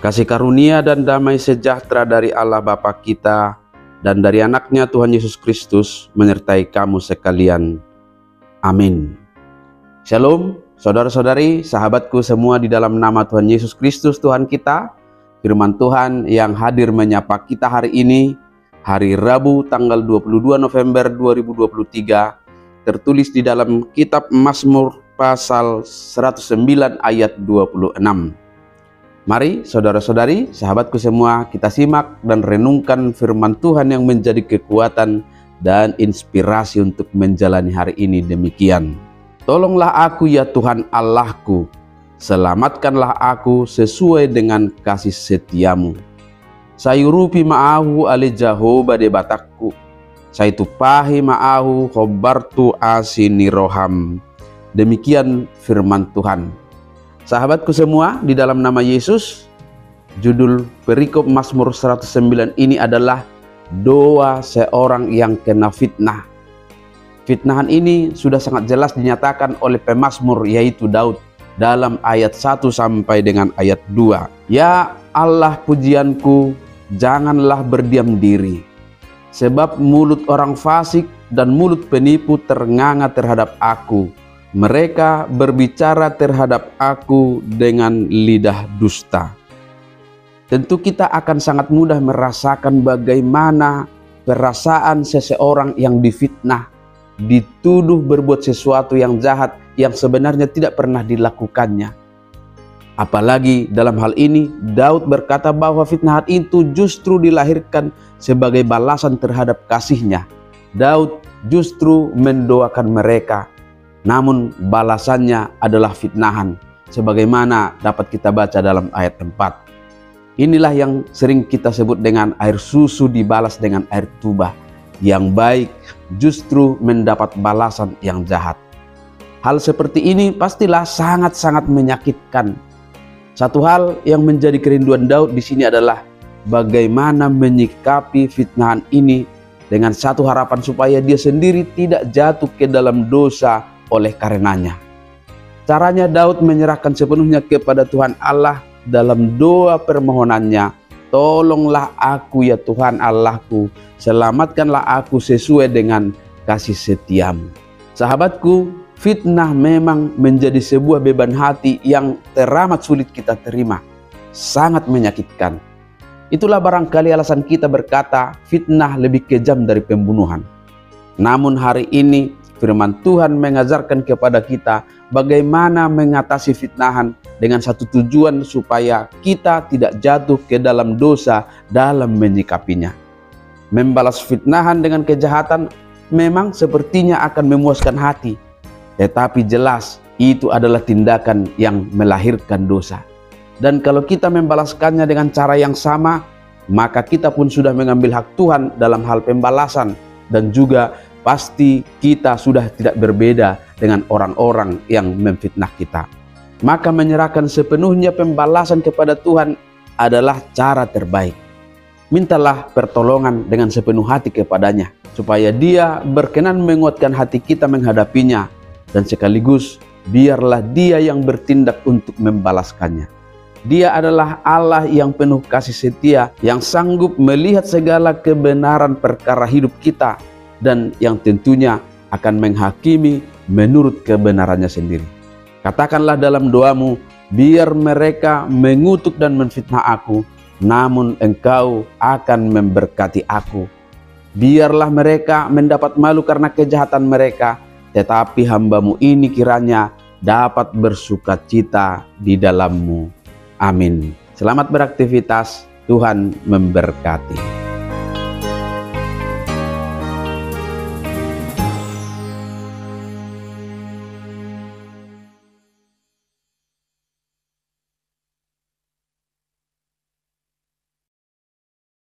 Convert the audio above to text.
Kasih karunia dan damai sejahtera dari Allah Bapa kita dan dari anaknya Tuhan Yesus Kristus menyertai kamu sekalian. Amin. Shalom, saudara-saudari, sahabatku semua di dalam nama Tuhan Yesus Kristus Tuhan kita. Firman Tuhan yang hadir menyapa kita hari ini, hari Rabu tanggal 22 November 2023, tertulis di dalam kitab Mazmur pasal 109 ayat 26. Mari saudara-saudari, sahabatku semua, kita simak dan renungkan firman Tuhan yang menjadi kekuatan dan inspirasi untuk menjalani hari ini demikian. Tolonglah aku ya Tuhan Allahku, selamatkanlah aku sesuai dengan kasih setiamu. Sayurupi ma'ahu ale Jehovah debatakku, saitupahi ma'ahu khobartu asini roham. Demikian firman Tuhan. Sahabatku semua, di dalam nama Yesus, judul perikop Mazmur 109 ini adalah doa seorang yang kena fitnah. Fitnahan ini sudah sangat jelas dinyatakan oleh pemazmur yaitu Daud dalam ayat 1 sampai dengan ayat 2. Ya Allah pujianku, janganlah berdiam diri, sebab mulut orang fasik dan mulut penipu ternganga terhadap aku. Mereka berbicara terhadap aku dengan lidah dusta. Tentu kita akan sangat mudah merasakan bagaimana perasaan seseorang yang difitnah, dituduh berbuat sesuatu yang jahat yang sebenarnya tidak pernah dilakukannya. Apalagi dalam hal ini Daud berkata bahwa fitnah itu justru dilahirkan sebagai balasan terhadap kasihnya. Daud justru mendoakan mereka, namun balasannya adalah fitnahan, sebagaimana dapat kita baca dalam ayat 4. Inilah yang sering kita sebut dengan air susu dibalas dengan air tuba. Yang baik justru mendapat balasan yang jahat. Hal seperti ini pastilah sangat-sangat menyakitkan. Satu hal yang menjadi kerinduan Daud di sini adalah bagaimana menyikapi fitnahan ini dengan satu harapan supaya dia sendiri tidak jatuh ke dalam dosa oleh karenanya. Caranya Daud menyerahkan sepenuhnya kepada Tuhan Allah dalam doa permohonannya. Tolonglah aku ya Tuhan Allahku, selamatkanlah aku sesuai dengan kasih setiamu. Sahabatku, fitnah memang menjadi sebuah beban hati yang teramat sulit kita terima. Sangat menyakitkan. Itulah barangkali alasan kita berkata fitnah lebih kejam dari pembunuhan. Namun hari ini firman Tuhan mengajarkan kepada kita bagaimana mengatasi fitnahan dengan satu tujuan supaya kita tidak jatuh ke dalam dosa dalam menyikapinya. Membalas fitnahan dengan kejahatan memang sepertinya akan memuaskan hati, tetapi jelas itu adalah tindakan yang melahirkan dosa. Dan kalau kita membalaskannya dengan cara yang sama, maka kita pun sudah mengambil hak Tuhan dalam hal pembalasan, dan juga pasti kita sudah tidak berbeda dengan orang-orang yang memfitnah kita. Maka menyerahkan sepenuhnya pembalasan kepada Tuhan adalah cara terbaik. Mintalah pertolongan dengan sepenuh hati kepadanya, supaya Dia berkenan menguatkan hati kita menghadapinya, dan sekaligus biarlah Dia yang bertindak untuk membalaskannya. Dia adalah Allah yang penuh kasih setia, yang sanggup melihat segala kebenaran perkara hidup kita, dan yang tentunya akan menghakimi menurut kebenarannya sendiri. Katakanlah dalam doamu, biar mereka mengutuk dan menfitnah aku, namun Engkau akan memberkati aku. Biarlah mereka mendapat malu karena kejahatan mereka, tetapi hamba-Mu ini kiranya dapat bersukacita di dalam-Mu. Amin. Selamat beraktivitas, Tuhan memberkati.